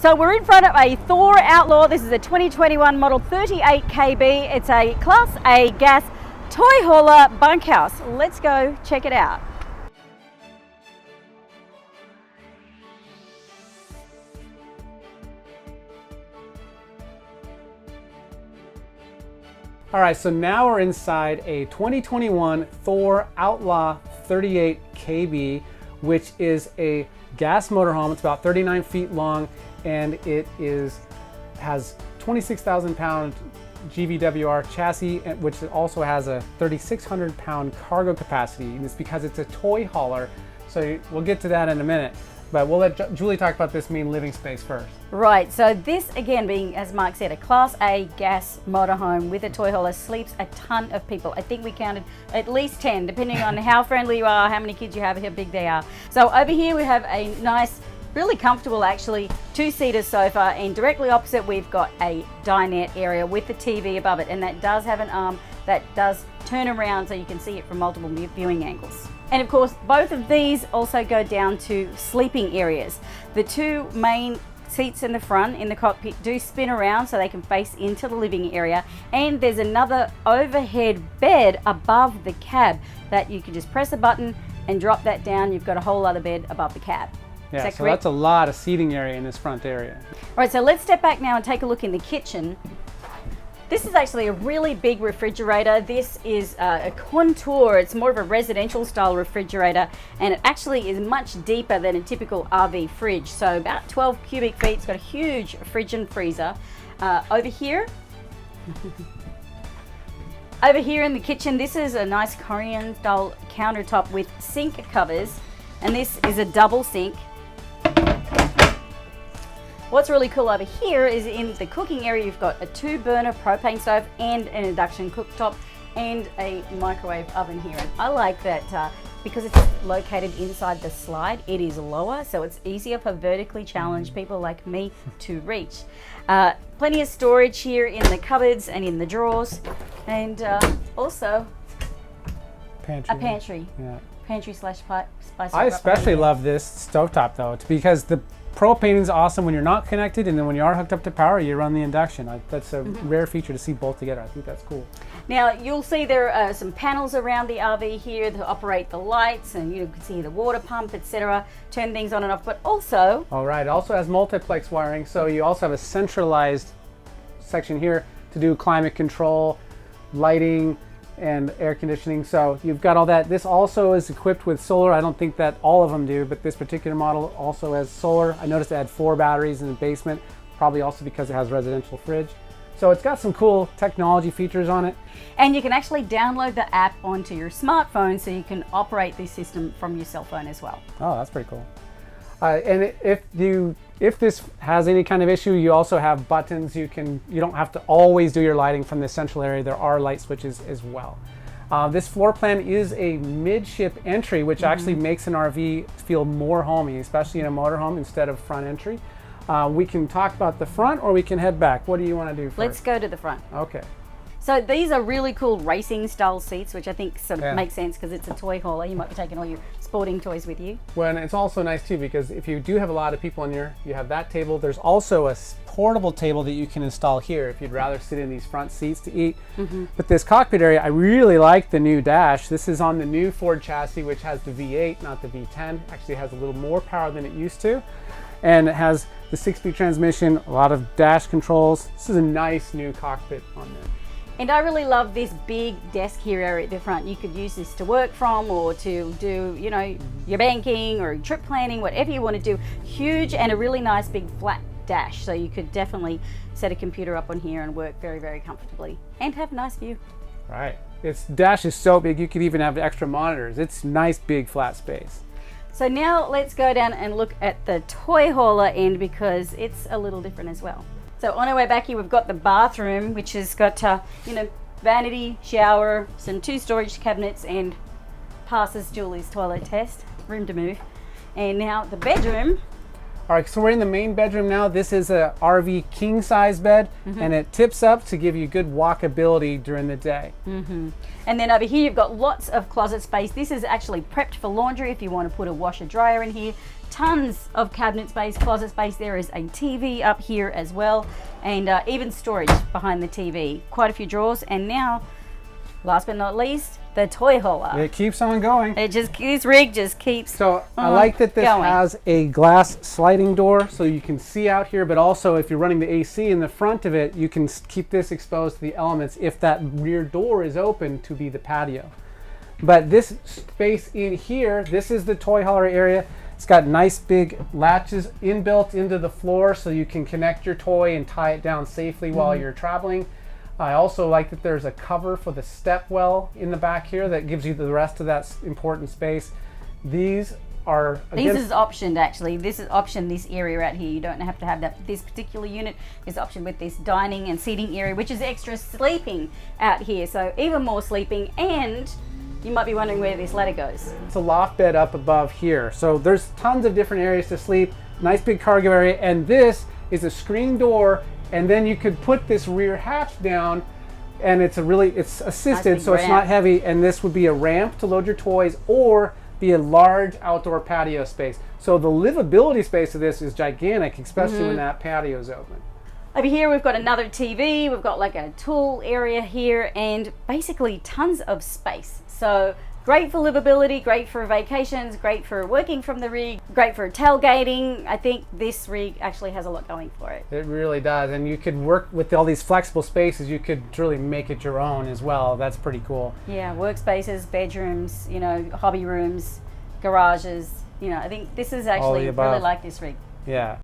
So we're in front of a Thor Outlaw. This is a 2021 model 38 kb. It's a Class A gas toy hauler bunkhouse. Let's go check it out. All right, so now we're inside a 2021 Thor Outlaw 38 kb, which is a gas motorhome. It's about 39 feet long, and it has 26,000 pound GVWR chassis, which also has a 3,600 pound cargo capacity. And it's because it's a toy hauler. So we'll get to that in a minute, but we'll let Julie talk about this main living space first. Right, so this again being, as Mark said, a Class A gas motorhome with a toy hauler, sleeps a ton of people. I think we counted at least 10, depending on how friendly you are, how many kids you have, how big they are. So over here we have a nice, really comfortable actually, two-seater sofa, and directly opposite we've got a dinette area with the TV above it, and that does have an arm that does turn around so you can see it from multiple viewing angles. And of course, both of these also go down to sleeping areas. The two main seats in the front in the cockpit do spin around so they can face into the living area, and there's another overhead bed above the cab that you can just press a button and drop that down. You've got a whole other bed above the cab. Yeah, so that's a lot of seating area in this front area. All right, so let's step back now and take a look in the kitchen. This is actually a really big refrigerator. This is a Contour. It's more of a residential style refrigerator, and it actually is much deeper than a typical RV fridge. So about 12 cubic feet. It's got a huge fridge and freezer. Over here in the kitchen, this is a nice Korean style countertop with sink covers, and this is a double sink. What's really cool over here is in the cooking area, you've got a 2-burner propane stove and an induction cooktop and a microwave oven here. And I like that because it's located inside the slide, it is lower, so it's easier for vertically challenged people like me to reach. Plenty of storage here in the cupboards and in the drawers, and also Pantry. a pantry. Yeah. Pantry slash spice. I especially love this stovetop though, because the propane is awesome when you're not connected, and then when you are hooked up to power, you run the induction. That's a rare feature to see both together. I think that's cool. Now you'll see there are some panels around the RV here to operate the lights, and you can see the water pump, etc. Turn things on and off, but also... All right, it also has multiplex wiring, so you also have a centralized section here to do climate control, lighting, and air conditioning. So you've got all that. This also is equipped with solar. I don't think that all of them do, but this particular model also has solar. I noticed it had 4 batteries in the basement, probably also because it has a residential fridge. So it's got some cool technology features on it. And you can actually download the app onto your smartphone so you can operate this system from your cell phone as well. Oh, that's pretty cool. And if this has any kind of issue, you also have buttons. You don't have to always do your lighting from the central area. There are light switches as well. This floor plan is a midship entry, which actually makes an RV feel more homey, especially in a motorhome instead of front entry. We can talk about the front, or we can head back. What do you want to do first? Let's go to the front. Okay. So these are really cool racing style seats, which I think sort of makes sense because it's a toy hauler. You might be taking all your sporting toys with you. Well, and it's also nice too, because if you do have a lot of people in here, you have that table. There's also a portable table that you can install here if you'd rather sit in these front seats to eat. But this cockpit area, I really like the new dash. This is on the new Ford chassis, which has the V8, not the V10. Actually has a little more power than it used to. And it has the 6-speed transmission, a lot of dash controls. This is a nice new cockpit on there. And I really love this big desk here area at the front. You could use this to work from, or to do, you know, your banking or trip planning, whatever you want to do. Huge, and a really nice big flat dash. So you could definitely set a computer up on here and work very, very comfortably and have a nice view. Right. This dash is so big, you could even have extra monitors. It's nice, big, flat space. So now let's go down and look at the toy hauler end, because it's a little different as well. So on our way back here, we've got the bathroom, which has got, you know, vanity, shower, some 2 storage cabinets, and passes Julie's toilet test, room to move. And now the bedroom. All right, so we're in the main bedroom now. This is a RV king size bed, and it tips up to give you good walkability during the day. And then over here you've got lots of closet space. This is actually prepped for laundry if you want to put a washer dryer in here. Tons of cabinet space, closet space. There is a TV up here as well, and even storage behind the TV. Quite a few drawers. And now, last but not least, the toy hauler. It keeps on going. This rig just keeps So I like that this going. has a glass sliding door so you can see out here, but also if you're running the AC in the front of it, you can keep this exposed to the elements if that rear door is open to be the patio. But this space in here, this is the toy hauler area. It's got nice big latches inbuilt into the floor so you can connect your toy and tie it down safely while you're traveling. I also like that there's a cover for the step well in the back here that gives you the rest of that important space. These are This is optioned actually. This is optioned, this area right here. You don't have to have that. This particular unit is optioned with this dining and seating area, which is extra sleeping out here. So even more sleeping, and you might be wondering where this ladder goes. It's a loft bed up above here. So there's tons of different areas to sleep, nice big cargo area, and this is a screen door, and then you could put this rear hatch down, and it's assisted, Nice so it's not heavy, and this would be a ramp to load your toys or be a large outdoor patio space. So the livability space of this is gigantic, especially when that patio is open. Over here we've got another TV, we've got like a tool area here, and basically tons of space. So great for livability, great for vacations, great for working from the rig, great for tailgating. I think this rig actually has a lot going for it. It really does, and you could work with all these flexible spaces. You could really make it your own as well. That's pretty cool. Yeah, workspaces, bedrooms, you know, hobby rooms, garages. You know, I think this is actually really like this rig. Yeah.